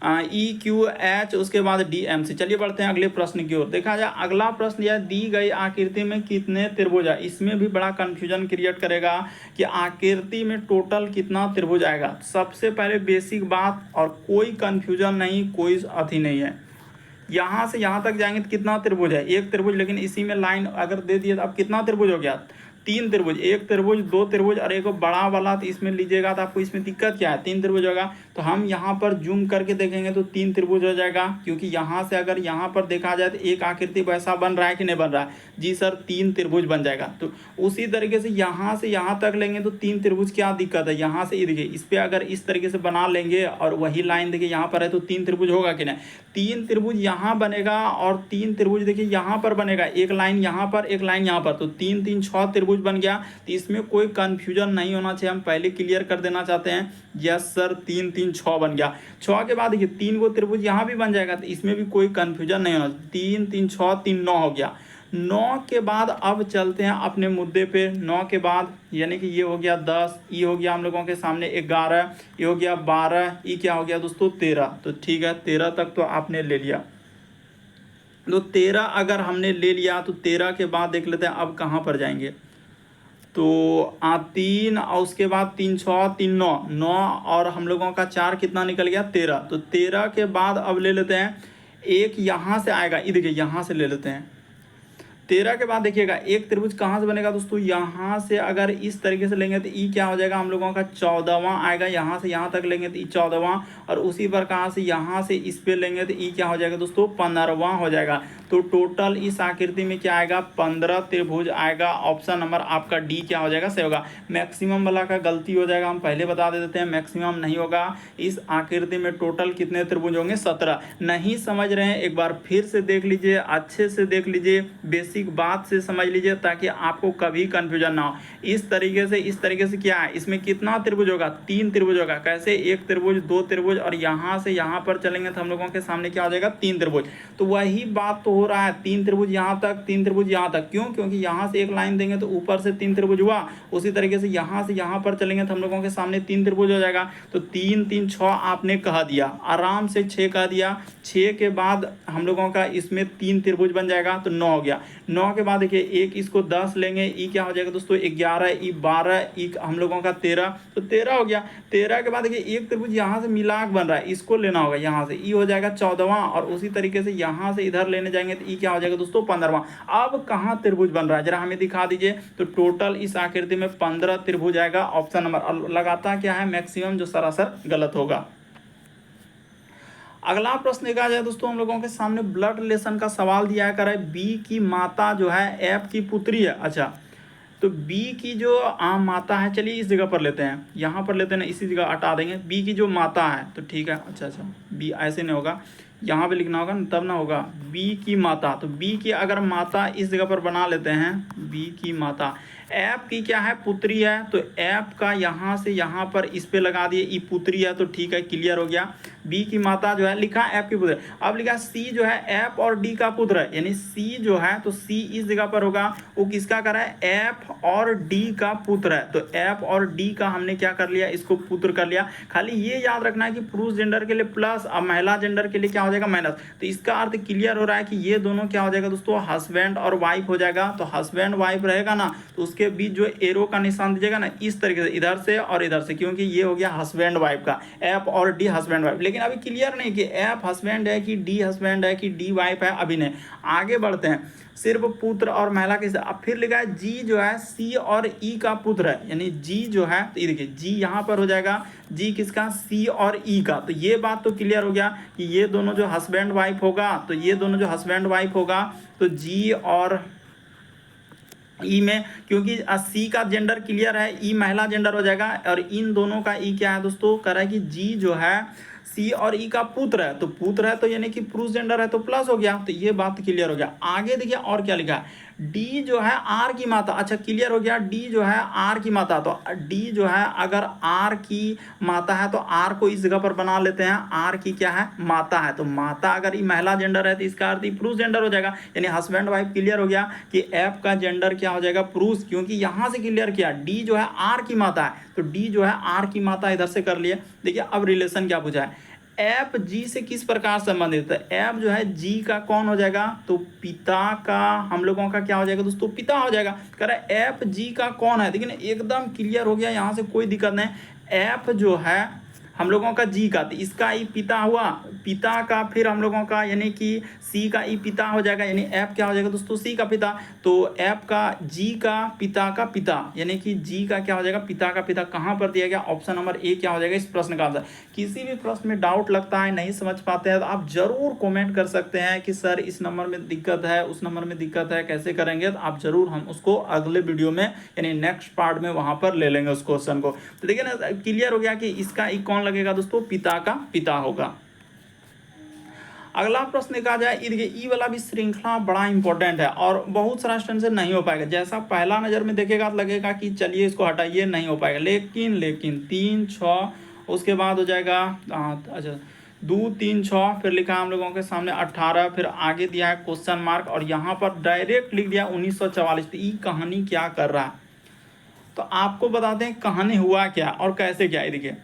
EQH, उसके बाद DMC। चलिए बढ़ते हैं अगले प्रश्न की ओर। देखा जाए अगला प्रश्न यह दी गई आकृति में कितने त्रिभुज है। इसमें भी बड़ा कंफ्यूजन क्रिएट करेगा कि आकृति में टोटल कितना त्रिभुज आएगा। सबसे पहले बेसिक बात, और कोई कंफ्यूजन नहीं, कोई अथी नहीं है, यहाँ से यहाँ तक जाएंगे तो कितना त्रिभुज है, एक त्रिभुज। लेकिन इसी में लाइन अगर दे दिए तो अब कितना त्रिभुज हो गया, 3 त्रिभुज, एक त्रिभुज, 2 त्रिभुज और एक बड़ा वाला, तो इसमें लीजिएगा तो आपको इसमें दिक्कत क्या है, 3 त्रिभुज होगा। तो हम यहाँ पर जूम करके देखेंगे तो 3 त्रिभुज हो जाएगा, क्योंकि यहाँ से अगर यहाँ पर देखा जाए तो एक आकृति वैसा बन रहा है कि नहीं बन रहा है, जी सर 3 त्रिभुज बन जाएगा। तो उसी तरीके से यहाँ से यहाँ तक लेंगे तो 3 त्रिभुज, क्या दिक्कत है, यहाँ से ये देखिए इस पर अगर इस तरीके से बना लेंगे और वही लाइन देखिए यहाँ पर है तो 3 त्रिभुज होगा कि नहीं, 3 त्रिभुज यहाँ बनेगा और 3 त्रिभुज देखिए यहाँ पर बनेगा, एक लाइन यहाँ पर, एक लाइन यहाँ पर, तो 3 3 6 त्रिभुज बन गया। तो इसमें कोई कंफ्यूजन नहीं होना चाहिए, हम पहले क्लियर कर देना चाहते हैं। यस सर 3 3 6 बन गया। 6 के बाद देखिए 3 को त्रिभुज यहाँ भी बन जाएगा, तो इसमें भी कोई कंफ्यूजन नहीं होना। 3 3 6 3 9 हो गया। 9 के बाद अब चलते हैं अपने मुद्दे पे। 9 के बाद यानी कि ये हो गया 10, ये हो गया हम लोगों के सामने 11, ये हो गया 12, ये क्या हो गया दोस्तों 13। तो ठीक है 13 तक तो आपने ले लिया। तो 13 अगर हमने ले लिया तो 13 के बाद देख लेते हैं अब कहाँ पर जाएंगे। तो 3 और उसके बाद 3 6 3 9 9 और हम लोगों का 4 कितना निकल गया 13। तो 13 के बाद अब ले लेते हैं एक यहाँ से आएगा, ये देखिए यहाँ से ले लेते हैं। 13 के बाद देखिएगा एक त्रिभुज कहाँ से बनेगा दोस्तों, यहाँ से अगर इस तरीके से लेंगे तो ई क्या हो जाएगा हम लोगों का 14वां आएगा। यहाँ से यहाँ तक लेंगे तो ई 14वां, और उसी पर कहाँ से यहाँ से इस पे लेंगे तो ई क्या हो जाएगा दोस्तों 15वां हो जाएगा। तो टोटल इस आकृति में क्या आएगा 15 त्रिभुज आएगा। ऑप्शन नंबर आपका डी क्या हो जाएगा, सही होगा। मैक्सिमम वाला का गलती हो जाएगा, हम पहले बता देते हैं मैक्सिमम नहीं होगा। इस आकृति में टोटल कितने त्रिभुज होंगे 17। नहीं समझ रहे हैं एक बार फिर से देख लीजिए, अच्छे से देख लीजिए, बेसिक बात से समझ लीजिए ताकि आपको कभी कंफ्यूजन ना हो। इस तरीके से क्या है, इसमें कितना त्रिभुज होगा 3 त्रिभुज होगा। कैसे, एक त्रिभुज, 2 त्रिभुज और यहाँ से यहाँ पर चलेंगे तो हम लोगों के सामने क्या हो जाएगा 3 त्रिभुज। तो वही बात तो हो रहा है, 3 त्रिभुज यहाँ तक, 3 त्रिभुज यहाँ तक। क्यों, क्योंकि यहाँ से एक लाइन देंगे तो ऊपर से 3 त्रिभुज हुआ, उसी तरीके से यहाँ पर चलेंगे तो हम लोगों के सामने 3 त्रिभुज हो जाएगा। तो 3 3 6 आपने कह दिया, आराम से 6 कह दिया। 6 के बाद हम लोगों का इसमें 3 त्रिभुज बन जाएगा तो 9 हो गया। 9 के बाद देखिए एक इसको 10 लेंगे, ई क्या हो जाएगा दोस्तों 11, ई 12, ई हम लोगों का 13, तो 13 हो गया। 13 के बाद देखिए एक त्रिभुज यहाँ से मिलाक बन रहा है, इसको लेना होगा यहाँ से, ई हो जाएगा 14वां, और उसी तरीके से यहाँ से इधर लेने जाएंगे तो ई क्या हो जाएगा दोस्तों 15वां। अब कहाँ त्रिभुज बन रहा है जरा हमें दिखा दीजिए। तो टोटल इस आकृति में 15 त्रिभुज आएगा। ऑप्शन नंबर लगाता क्या है मैक्सिमम, जो सरासर गलत होगा। अगला प्रश्न देखा जाए दोस्तों, हम लोगों के सामने ब्लड रिलेशन का सवाल दिया कर है। बी की माता जो है एफ की पुत्री है। अच्छा, तो बी की जो आम माता है, चलिए इस जगह पर लेते हैं, यहाँ पर लेते हैं ना, इसी जगह हटा देंगे। बी की जो माता है तो ठीक है, अच्छा बी ऐसे नहीं होगा, यहाँ पे लिखना होगा तब ना होगा। बी की माता, तो बी की अगर माता इस जगह पर बना लेते हैं, बी की माता एफ की क्या है पुत्री है, तो एफ का यहाँ से यहाँ पर इस पे लगा दिए, ई पुत्री है तो ठीक है क्लियर हो गया। बी की माता जो है लिखा एफ की पुत्र, अब लिखा सी जो है एफ और डी का पुत्र है, यानी सी जो है तो सी इस जगह पर होगा, वो किसका कर रहा है एफ और डी का पुत्र है। तो एफ और डी का हमने क्या कर लिया, इसको पुत्र कर लिया। खाली ये याद रखना है कि पुरुष जेंडर के लिए प्लस और महिला जेंडर के लिए क्या हो जाएगा माइनस। तो इसका अर्थ क्लियर हो रहा है कि ये दोनों क्या हो जाएगा दोस्तों हस्बैंड और वाइफ हो जाएगा। तो हस्बैंड वाइफ रहेगा ना, तो उसके बीच जो एरो का निशान दीजिएगा ना इस तरीके से, इधर से और इधर से, क्योंकि ये हो गया हस्बैंड वाइफ का, एफ और डी हस्बैंड वाइफ। लेकिन अभी क्लियर नहीं कि एफ हस्बैंड है कि डी हस्बैंड है कि डी वाइफ है, अभी नहीं। आगे बढ़ते हैं, सिर्फ पुत्र और महिला के। अब फिर लिखा है जी जो है सी और ई का पुत्र है, यानी जी जो है, तो ये देखिए जी यहाँ पर हो जाएगा, जी किसका सी और ई का। तो ये बात तो क्लियर हो गया कि ये दोनों जो हस्बैंड वाइफ होगा, तो ये दोनों जो हस्बैंड वाइफ होगा, तो जी और ई में, क्योंकि सी का जेंडर क्लियर है, ई महिला जेंडर हो जाएगा, और इन दोनों का ई क्या है दोस्तों, कह रहा है कि जी जो है सी और ई का पुत्र है, तो पुत्र है तो यानी कि पुरुष जेंडर है तो प्लस हो गया। तो ये बात क्लियर हो गया। आगे देखिए और क्या लिखा है, डी जो है आर की माता। अच्छा क्लियर हो गया, डी जो है आर की माता। तो डी जो है अगर आर की माता है तो आर को इस जगह पर बना लेते हैं, आर की क्या है माता है। तो माता अगर ये महिला जेंडर है तो इसका अर्थ पुरुष जेंडर हो जाएगा, यानी हस्बैंड वाइफ। क्लियर हो गया कि एफ का जेंडर क्या हो जाएगा पुरुष, क्योंकि यहाँ से क्लियर किया डी जो है आर की माता है, तो डी जो है आर की माता इधर से कर लिए। देखिए अब रिलेशन क्या पूछा है, एफ जी से किस प्रकार संबंधित है? एफ जो है जी का कौन हो जाएगा? तो पिता का हम लोगों का क्या हो जाएगा दोस्तों? पिता हो जाएगा। कह रहा है एफ जी का कौन है? देखिए एकदम क्लियर हो गया, यहाँ से कोई दिक्कत नहीं। एफ जो है हम लोगों का जी का, तो इसका ई पिता हुआ, पिता का फिर हम लोगों का यानी कि सी का ई पिता हो जाएगा, यानी एफ क्या हो जाएगा दोस्तों? सी का पिता। तो एफ का जी का पिता का पिता, यानी कि जी का क्या हो जाएगा? पिता का पिता। कहाँ पर दिया गया? ऑप्शन नंबर ए क्या हो जाएगा इस प्रश्न का आंसर। किसी भी प्रश्न में डाउट लगता है, नहीं समझ पाते हैं, तो आप जरूर कॉमेंट कर सकते हैं कि सर इस नंबर में दिक्कत है, उस नंबर में दिक्कत है, कैसे करेंगे, तो आप जरूर हम उसको अगले वीडियो में यानी नेक्स्ट पार्ट में वहां पर ले लेंगे उस क्वेश्चन को। तो देखिए ना, क्लियर हो गया कि इसका ई कौन लगेगा दोस्तों? पिता का पिता होगा। अगला प्रश्न कहा जाए, ई वाला भी श्रृंखला बड़ा इंपॉर्टेंट है और बहुत सारा स्टूडेंट से नहीं हो पाएगा। जैसा पहला नजर में देखेगा तो लगेगा कि चलिए इसको हटाइए, नहीं हो पाएगा, लेकिन 3 6 उसके बाद हो जाएगा अच्छा 2 3 6, फिर लिखा हम लोगों के सामने 18, फिर आगे दिया है क्वेश्चन मार्क और यहाँ पर डायरेक्ट लिख दिया 1944। तो ई कहानी क्या कर रहा है, तो आपको बताते हैं कहानी हुआ क्या और कैसे क्या। देखिए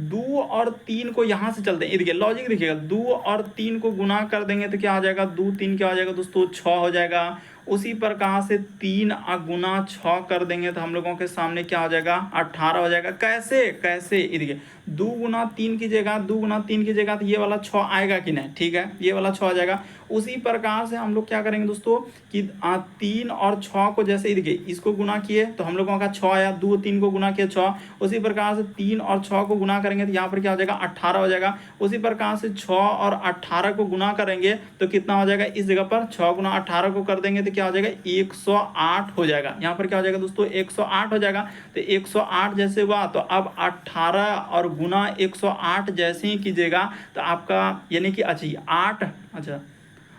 2 और 3 को यहाँ से चलते हैं, देखिए लॉजिक देखिएगा, 2 और 3 को गुना कर देंगे तो क्या हो जाएगा? 2 3 क्या हो जाएगा दोस्तों? 6 हो जाएगा। उसी प्रकार से 3 गुना 6 कर देंगे तो हम लोगों के सामने क्या हो जाएगा? 18 हो जाएगा। कैसे कैसे? ये देखिए 2 गुना 3 की जगह, 2 गुना 3 की जगह तो ये वाला 6 आएगा कि नहीं? ठीक है, ये वाला 6 आ जाएगा। उसी प्रकार से हम लोग क्या करेंगे दोस्तों कि 3 और 6 को जैसे देखिए इसको गुना किए तो हम लोगों का 6 आया, 2 3 को गुना किया 6। उसी प्रकार से 3 और 6 को गुना करेंगे तो यहाँ पर क्या हो जाएगा? 18 हो जाएगा। उसी प्रकार से 6 और 18 को गुना करेंगे तो कितना हो जाएगा? इस जगह पर 6 गुना 18 को कर देंगे तो क्या हो जाएगा? 108 हो जाएगा। यहाँ पर क्या हो जाएगा दोस्तों? 108 हो जाएगा। तो 108 जैसे हुआ तो अब 18 और गुना 108 जैसे ही कीजिएगा तो आपका यानी कि अच्छा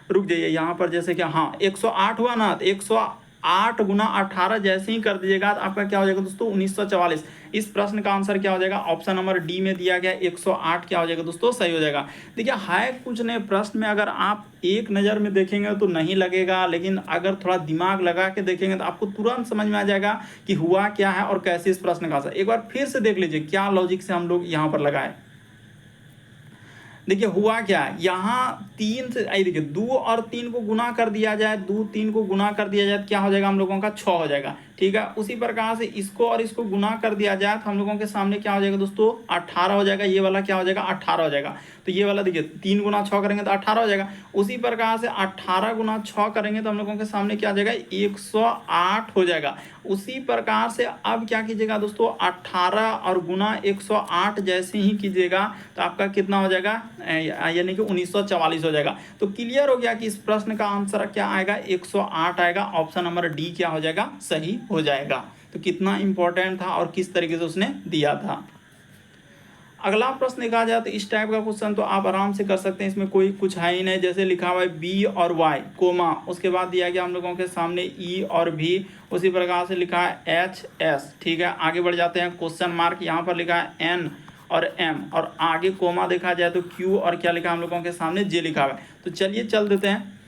रुक जाइए, यहाँ पर जैसे क्या, हाँ 108 हुआ ना, तो 108 गुना 18 जैसे ही कर दीजिएगा तो आपका क्या हो जाएगा दोस्तों? 1944। इस प्रश्न का आंसर क्या हो जाएगा? ऑप्शन नंबर डी में दिया गया 108 क्या हो जाएगा दोस्तों? सही हो जाएगा। देखिए है कुछ नहीं, प्रश्न में अगर आप एक नज़र में देखेंगे तो नहीं लगेगा, लेकिन अगर थोड़ा दिमाग लगा के देखेंगे तो आपको तुरंत समझ में आ जाएगा कि हुआ क्या है और कैसे इस प्रश्न का आंसर। एक बार फिर से देख लीजिए क्या लॉजिक से हम लोग यहाँ पर लगाए। देखिए हुआ क्या, यहाँ 3 से आई, देखिए 2 और 3 को गुना कर दिया जाए, 2 3 को गुना कर दिया जाए तो क्या हो जाएगा? हम लोगों का 6 हो जाएगा। ठीक है, उसी प्रकार से इसको और इसको गुना कर दिया जाए तो हम लोगों के सामने क्या हो जाएगा दोस्तों? 18 हो जाएगा। ये वाला क्या हो जाएगा? 18 हो जाएगा। तो ये वाला देखिए 3 गुना 6 करेंगे तो 18 हो जाएगा। उसी प्रकार से 18 गुना 6 करेंगे तो हम लोगों के सामने क्या आ जाएगा? 108 हो जाएगा। उसी प्रकार से अब क्या कीजिएगा दोस्तों? 18 और गुना 108 जैसे ही कीजिएगा तो आपका कितना हो जाएगा? यानी कि 1944 हो जाएगा। तो क्लियर हो गया कि इस प्रश्न का आंसर क्या आएगा? 108 आएगा। ऑप्शन नंबर डी क्या हो जाएगा? सही हो जाएगा। तो कितना इंपॉर्टेंट था और किस तरीके से उसने दिया था। अगला प्रश्न देखा जाए तो इस टाइप का क्वेश्चन तो आप आराम से कर सकते हैं, इसमें कोई कुछ है ही नहीं। जैसे लिखा हुआ है बी और वाई कोमा, उसके बाद दिया गया हम लोगों के सामने ई और भी, उसी प्रकार से लिखा है एच एस। ठीक है, आगे बढ़ जाते हैं। क्वेश्चन मार्क यहाँ पर लिखा है एन और एम, और आगे कोमा देखा जाए तो क्यू और क्या लिखा है हम लोगों के सामने? जे लिखा हुआ है। तो चलिए चल देते हैं।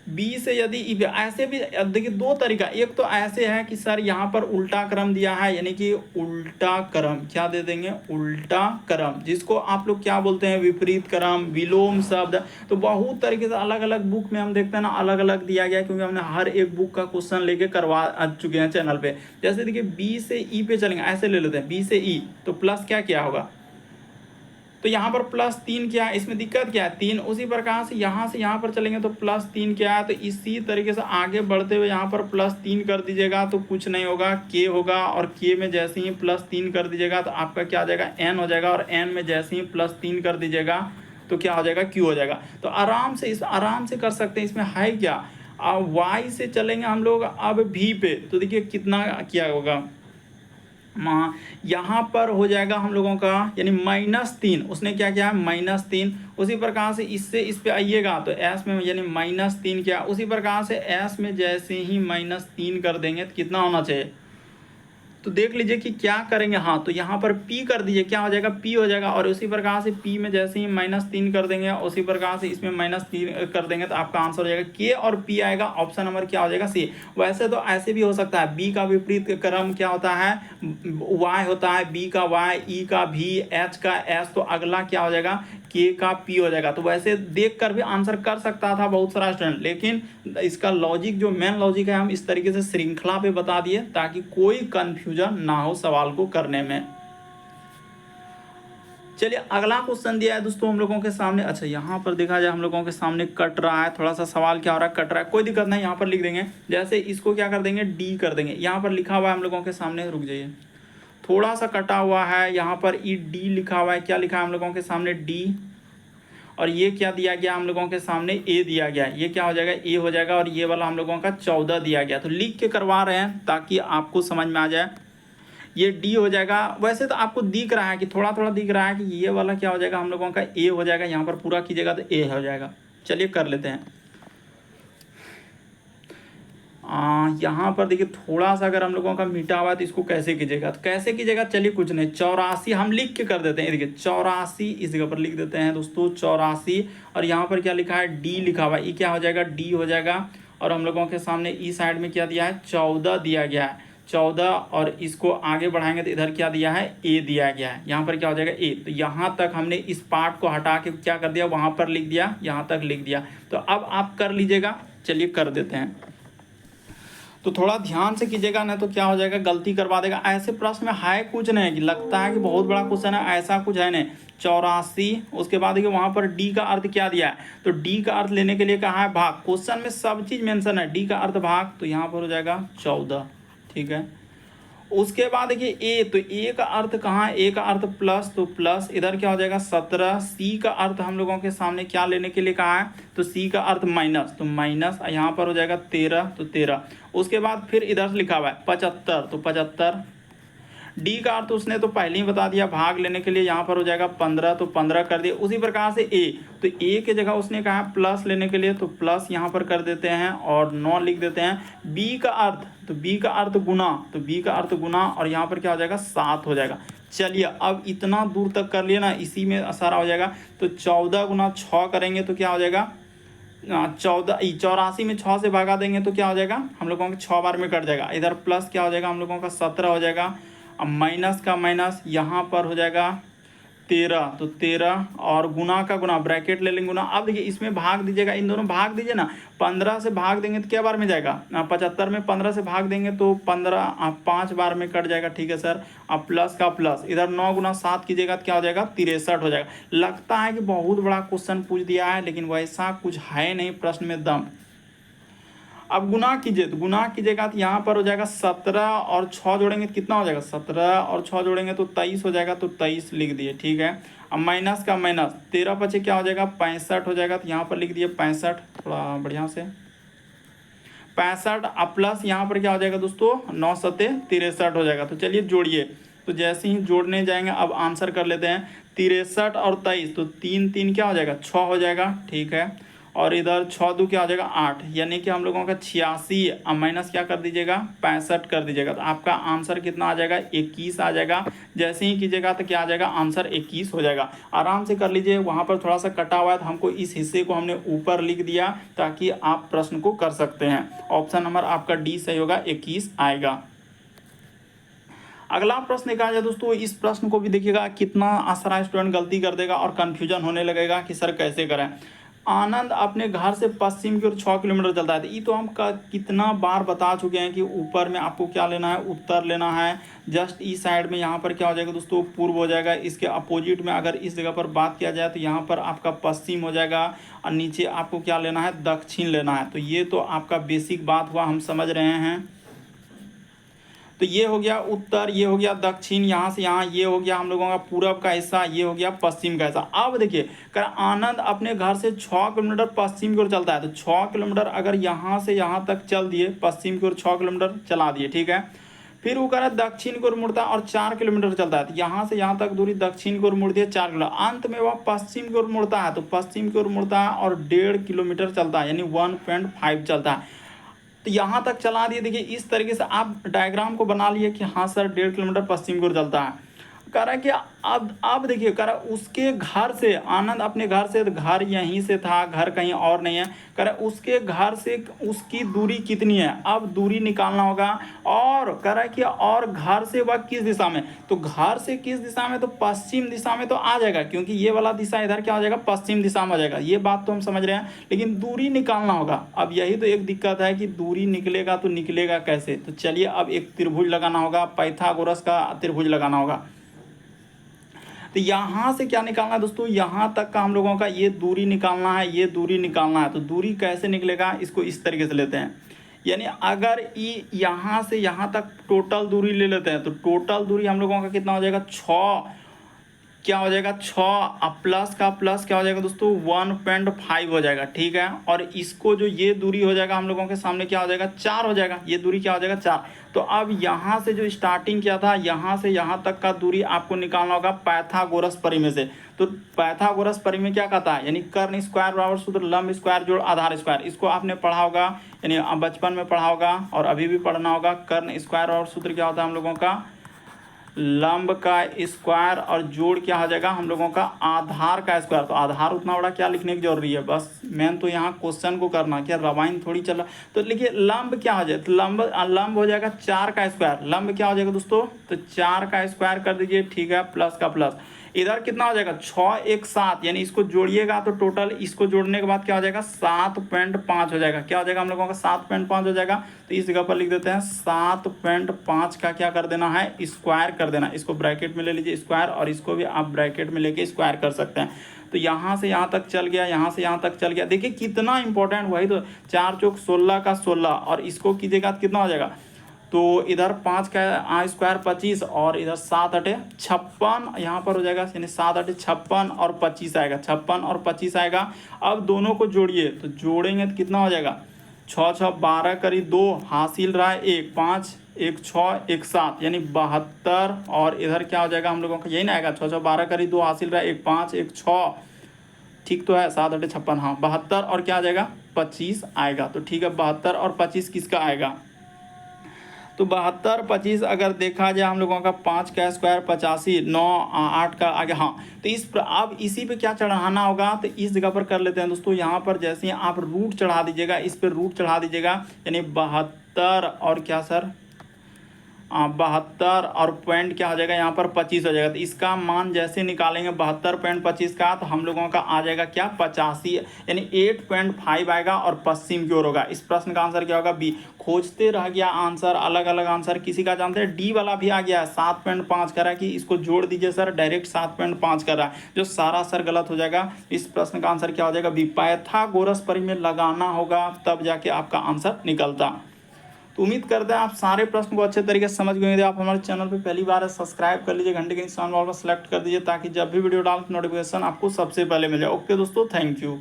बी से यदि ऐसे भी देखिए दो तरीका, एक तो ऐसे है कि सर यहाँ पर उल्टा क्रम दिया है, यानी कि उल्टा क्रम क्या दे देंगे? उल्टा क्रम, जिसको आप लोग क्या बोलते हैं? विपरीत क्रम, विलोम शब्द। तो बहुत तरीके से अलग अलग बुक में हम देखते हैं ना, अलग अलग दिया गया, क्योंकि हमने हर एक बुक का क्वेश्चन लेके करवा चुके हैं चैनल पे। जैसे देखिए बी से ई पे चलेंगे, ऐसे ले लेते हैं बी से ई, तो प्लस क्या होगा? तो यहाँ पर +3 क्या है? इसमें दिक्कत क्या है? 3। उसी प्रकार से यहाँ पर चलेंगे तो +3 क्या है? तो इसी तरीके से आगे बढ़ते हुए यहाँ पर +3 कर दीजिएगा तो कुछ नहीं होगा, के होगा, और के में जैसे ही +3 कर दीजिएगा तो आपका क्या आ जाएगा? एन हो जाएगा, और एन में जैसे ही +3 कर दीजिएगा तो क्या हो जाएगा? क्यू हो जाएगा। तो आराम से कर सकते हैं। इसमें है क्या? वाई से चलेंगे हम लोग अब भी पे, तो देखिए कितना क्या होगा? यहाँ पर हो जाएगा हम लोगों का यानी -3। उसने क्या किया है? -3। उसी प्रकार से इससे इस पे आइएगा तो एस में यानी -3 क्या, उसी प्रकार से एस में जैसे ही -3 कर देंगे तो कितना होना चाहिए? तो देख लीजिए कि क्या करेंगे। हाँ, तो यहाँ पर P कर दीजिए, क्या हो जाएगा? P हो जाएगा। और उसी प्रकार से P में जैसे ही -3 कर देंगे, उसी प्रकार से इसमें -3 कर देंगे तो आपका आंसर हो जाएगा K और P आएगा। ऑप्शन नंबर क्या हो जाएगा? C। वैसे तो ऐसे भी हो सकता है, B का विपरीत क्रम क्या होता है? Y होता है, B का Y, E का V, H का S, तो अगला क्या हो जाएगा? के का पी हो जाएगा। तो वैसे देख कर भी आंसर कर सकता था बहुत सारा स्टूडेंट, लेकिन इसका लॉजिक जो मेन लॉजिक है हम इस तरीके से श्रृंखला पे बता दिए ताकि कोई कंफ्यूजन ना हो सवाल को करने में। चलिए अगला क्वेश्चन दिया है दोस्तों हम लोगों के सामने। अच्छा यहाँ पर देखा जाए हम लोगों के सामने कट रहा है, थोड़ा सा सवाल क्या हो रहा है, कट रहा है, कोई दिक्कत नहीं, यहाँ पर लिख देंगे। जैसे इसको क्या कर देंगे, डी कर देंगे। यहाँ पर लिखा हुआ है हम लोगों के सामने, रुक जाइए, थोड़ा सा कटा हुआ है, यहाँ पर ई डी लिखा हुआ है। क्या लिखा है हम लोगों के सामने, डी, और ये क्या दिया गया हम लोगों के सामने, ए दिया गया। ये क्या हो जाएगा, ए हो जाएगा, और ये वाला हम लोगों का 14 दिया गया। तो लिख के करवा रहे हैं ताकि आपको समझ में आ जाए। ये डी हो जाएगा। वैसे तो आपको दिख रहा है कि थोड़ा थोड़ा दिख रहा है कि ये वाला क्या हो जाएगा हम लोगों का, ए हो जाएगा। यहाँ पर पूरा कीजिएगा तो ए हो जाएगा। चलिए कर लेते हैं। यहाँ पर देखिए थोड़ा सा अगर हम लोगों का मीठा हुआ है तो इसको कैसे कीजिएगा, तो कैसे कीजिएगा, चलिए कुछ नहीं, 84 हम लिख के कर देते हैं। देखिए 84 इस जगह पर लिख देते हैं दोस्तों, 84, और यहाँ पर क्या लिखा है, डी लिखा हुआ है। ये क्या हो जाएगा, डी हो जाएगा। और हम लोगों के सामने ई साइड में क्या दिया है, 14 दिया गया है, 14, और इसको आगे बढ़ाएंगे तो इधर क्या दिया है, ए दिया गया है। यहाँ पर क्या हो जाएगा, ए। तो यहाँ तक हमने इस पार्ट को हटा के क्या कर दिया, वहाँ पर लिख दिया, यहाँ तक लिख दिया। तो अब आप कर लीजिएगा। चलिए कर देते हैं, तो थोड़ा ध्यान से कीजिएगा, नहीं तो क्या हो जाएगा, गलती करवा देगा। ऐसे प्रश्न में है कुछ नहीं कि लगता है कि बहुत बड़ा क्वेश्चन है, ऐसा कुछ है नहीं। 84, उसके बाद देखिए वहाँ पर डी का अर्थ क्या दिया है, तो डी का अर्थ लेने के लिए कहा है भाग। क्वेश्चन में सब चीज़ मेंशन है, डी का अर्थ भाग, तो यहाँ पर हो जाएगा 14, ठीक है। उसके बाद देखिए ए, तो ए का अर्थ कहाँ, ए का अर्थ प्लस, तो प्लस, इधर क्या हो जाएगा 17। सी का अर्थ हम लोगों के सामने क्या लेने के लिए कहा है, तो सी का अर्थ माइनस, तो माइनस, यहाँ पर हो जाएगा 13, तो 13। उसके बाद फिर इधर लिखा हुआ है 75, तो 75। डी का अर्थ उसने तो पहले ही बता दिया, भाग लेने के लिए, यहाँ पर हो जाएगा 15, तो 15 कर दिए। उसी प्रकार से ए, तो ए के जगह उसने कहा प्लस लेने के लिए, तो प्लस यहाँ पर कर देते हैं और 9 लिख देते हैं। बी का अर्थ, तो बी का अर्थ गुना, तो बी का अर्थ गुना, और यहाँ पर क्या हो जाएगा 7 हो जाएगा। चलिए अब इतना दूर तक कर लिया ना, इसी में सारा हो जाएगा। तो 14 गुना 6 करेंगे तो क्या हो जाएगा, 14, 84 में 6 से भागा देंगे तो क्या हो जाएगा हम लोगों का 6 बार में कट जाएगा। इधर प्लस क्या हो जाएगा हम लोगों का 17 हो जाएगा। अब माइनस का माइनस यहाँ पर हो जाएगा 13, तो 13, और गुना का गुना, ब्रैकेट ले लेंगे गुना। अब देखिए इसमें भाग दीजिएगा, इन दोनों भाग दीजिए ना, 15 से भाग देंगे तो क्या बार में जाएगा, 75 में 15 से भाग देंगे तो 15, 5 बार में कट जाएगा, ठीक है सर। अब प्लस का प्लस, इधर 9 गुना 7 कीजिएगा तो क्या हो जाएगा 63 हो जाएगा। लगता है कि बहुत बड़ा क्वेश्चन पूछ दिया है, लेकिन वैसा कुछ है नहीं प्रश्न में दम। अब गुना कीजिए, तो गुना कीजिएगा तो यहाँ पर हो जाएगा 17 और 6 जोड़ेंगे तो कितना हो जाएगा, 17 और 6 जोड़ेंगे तो 23 हो जाएगा, तो 23 लिख दिए, ठीक है। अब माइनस का माइनस, 13 पचे क्या हो जाएगा 65 हो जाएगा, तो यहाँ पर लिख दिए 65, थोड़ा बढ़िया से 65। अब प्लस यहाँ पर क्या हो जाएगा दोस्तों 9 सत्ते 63 हो जाएगा। तो चलिए जोड़िए, तो जैसे ही जोड़ने जाएंगे अब आंसर कर लेते हैं। 63 और 23, तो 3 3 क्या हो जाएगा 6 हो जाएगा, ठीक है। और इधर 6 2 क्या हो जाएगा 8, यानी कि हम लोगों का 86, अब माइनस क्या कर दीजिएगा 65 कर दीजिएगा, तो आपका आंसर कितना आ जाएगा 21 आ जाएगा। जैसे ही कीजिएगा तो क्या आ जाएगा आंसर 21 हो जाएगा। आराम से कर लीजिए, वहाँ पर थोड़ा सा कटा हुआ है तो हमको इस हिस्से को हमने ऊपर लिख दिया ताकि आप प्रश्न को कर सकते हैं। ऑप्शन नंबर आपका डी सही होगा, 21 आएगा। अगला प्रश्न कहा जाए दोस्तों, इस प्रश्न को भी देखिएगा कितना सारा स्टूडेंट गलती कर देगा और कन्फ्यूजन होने लगेगा कि सर कैसे करें। आनंद अपने घर से पश्चिम की ओर 6 किलोमीटर चलता है। तो ये तो हम कितना बार बता चुके हैं कि ऊपर में आपको क्या लेना है, उत्तर लेना है। जस्ट इस साइड में यहाँ पर क्या हो जाएगा दोस्तों पूर्व हो जाएगा। इसके अपोजिट में अगर इस जगह पर बात किया जाए तो यहाँ पर आपका पश्चिम हो जाएगा, और नीचे आपको क्या लेना है दक्षिण लेना है। तो ये तो आपका बेसिक बात हुआ, हम समझ रहे हैं। तो ये हो गया उत्तर, ये हो गया दक्षिण, यहाँ से यहाँ ये हो गया हम लोगों का पूरब का हिस्सा, ये हो गया पश्चिम का हिस्सा। अब देखिए कर आनंद अपने घर से 6 किलोमीटर पश्चिम की ओर चलता है। तो 6 किलोमीटर अगर यहाँ से यहाँ तक चल दिए, पश्चिम की ओर 6 किलोमीटर चला दिए, ठीक है। फिर वो कह रहा है दक्षिण की ओर मुड़ता है और 4 किलोमीटर चलता है। तो यहाँ से यहाँ तक दूरी दक्षिण की ओर मुड़ दिए 4 किलोमीटर। अंत में वह पश्चिम की ओर मुड़ता है, तो पश्चिम की ओर मुड़ता है और 1.5 किलोमीटर चलता है, यानी 1.5 चलता है। तो यहाँ तक चला दिए। देखिए इस तरीके से आप डायग्राम को बना लिए कि हाँ सर 1.5 किलोमीटर पश्चिम की ओर चलता है। कह रहा है कि अब देखिए, कह रहा है उसके घर से, आनंद अपने घर से, घर यहीं से था, घर कहीं और नहीं है, कह रहा है उसके घर से उसकी दूरी कितनी है, अब दूरी निकालना होगा। और कह रहा है कि और घर से वह किस दिशा में, तो घर से किस दिशा में, तो पश्चिम दिशा में तो आ जाएगा, क्योंकि ये वाला दिशा इधर क्या हो जाएगा, पश्चिम दिशा में आ जाएगा। ये बात तो हम समझ रहे हैं, लेकिन दूरी निकालना होगा। अब यही तो एक दिक्कत है कि दूरी निकलेगा तो निकलेगा कैसे। तो चलिए अब एक त्रिभुज लगाना होगा, पाइथागोरस का त्रिभुज लगाना होगा। तो यहाँ से क्या निकालना है दोस्तों, यहाँ तक का हम लोगों का ये दूरी निकालना है, ये दूरी निकालना है। तो दूरी कैसे निकलेगा, इसको इस तरीके से लेते हैं, यानी अगर यहाँ से यहाँ तक टोटल दूरी ले लेते हैं, तो टोटल दूरी हम लोगों का कितना हो जाएगा, 6, क्या हो जाएगा 6, अब प्लस का प्लस क्या हो जाएगा दोस्तों 1.5 हो जाएगा, ठीक है। और इसको जो ये दूरी हो जाएगा हम लोगों के सामने क्या हो जाएगा, 4 हो जाएगा, ये दूरी क्या हो जाएगा 4। तो अब यहाँ से जो स्टार्टिंग किया था, यहाँ से यहाँ तक का दूरी आपको निकालना होगा पाइथागोरस परिमेय से। तो पाइथागोरस परिमेय क्या कहता है, यानी कर्ण स्क्वायर बराबर सूत्र लंब स्क्वायर जोड़ आधार स्क्वायर। इसको आपने पढ़ा होगा, यानी बचपन में पढ़ा होगा और अभी भी पढ़ना होगा। कर्ण स्क्वायर और सूत्र क्या होता है हम लोगों का, लंब का स्क्वायर और जोड़ क्या हो जाएगा हम लोगों का आधार का स्क्वायर। तो आधार उतना बड़ा क्या लिखने की जरूरी है, बस मेन तो यहाँ क्वेश्चन को करना, क्या रवाइन थोड़ी चल रहा। तो लिखिए लंब क्या हो जाए, तो लंब हो जाएगा 4 का स्क्वायर। लंब क्या हो जाएगा दोस्तों, तो 4 का स्क्वायर कर दीजिए, ठीक है, प्लस का प्लस। इधर कितना हो जाएगा 6 1 7, यानी इसको जोड़िएगा तो टोटल इसको जोड़ने के बाद क्या हो जाएगा 7.5 हो जाएगा। क्या हो जाएगा हम लोगों का 7.5 हो जाएगा। तो इस जगह पर लिख देते हैं 7.5 का क्या कर देना है, स्क्वायर कर देना। इसको ब्रैकेट में ले लीजिए स्क्वायर, और इसको भी आप ब्रैकेट में लेके स्क्वायर कर सकते हैं। तो यहाँ से यहाँ तक चल गया, यहाँ से यहाँ तक चल गया। देखिए कितना इंपॉर्टेंट, वही तो 4 चौक 16 का 16, और इसको कीजिएगा तो कितना हो जाएगा, तो इधर 5 का स्क्वायर 25 और इधर 7 8 56 यहाँ पर हो जाएगा, यानी 7 8 56 और 25 आएगा, 56 और 25 आएगा। अब दोनों को जोड़िए, तो जोड़ेंगे तो कितना हो जाएगा, 6 6 12 करीब 2, हासिल रहा है 1 5 1 6 1 7, यानी 72। और इधर क्या हो जाएगा हम लोगों का, यही ना आएगा, 6 6 12 करीब 2, हासिल रहा है 1 5 1 6, ठीक तो है, 7 8 56, हाँ 72 और क्या आ जाएगा 25 आएगा। तो ठीक है, 72 और 25 किसका आएगा, तो 72 25 अगर देखा जाए हम लोगों का 5 का स्क्वायर 85, 9 8 का आगे, हाँ। तो इस पर अब इसी पे क्या चढ़ाना होगा, तो इस जगह पर कर लेते हैं दोस्तों। यहाँ पर जैसे ही आप रूट चढ़ा दीजिएगा, इस पर रूट चढ़ा दीजिएगा, यानी 72 और क्या सर 72 और पॉइंट क्या हो जाएगा यहाँ पर 25 हो जाएगा। तो इसका मान जैसे निकालेंगे 72.25 का, तो हम लोगों का आ जाएगा क्या 85, यानी 8.5 आएगा और पश्चिम की ओर होगा। इस प्रश्न का आंसर क्या होगा, बी। खोजते रह गया आंसर, अलग अलग आंसर, किसी का जानते हैं डी वाला भी आ गया है, 7.5 कर रहा है कि इसको जोड़ दीजिए सर, डायरेक्ट 7.5 कर रहा है, जो सारा सर गलत हो जाएगा। इस प्रश्न का आंसर क्या हो जाएगा, बी। पाइथागोरस परिमेय लगाना होगा तब जाके आपका आंसर निकलता। तो उम्मीद करते हैं आप सारे प्रश्न को अच्छे तरीके से समझ गए। यदि आप हमारे चैनल पर पहली बार है, सब्सक्राइब कर लीजिए, घंटे के निशान वाला सेलेक्ट कर दीजिए, ताकि जब भी वीडियो डाल नोटिफिकेशन आपको सबसे पहले मिले। ओके दोस्तों, थैंक यू।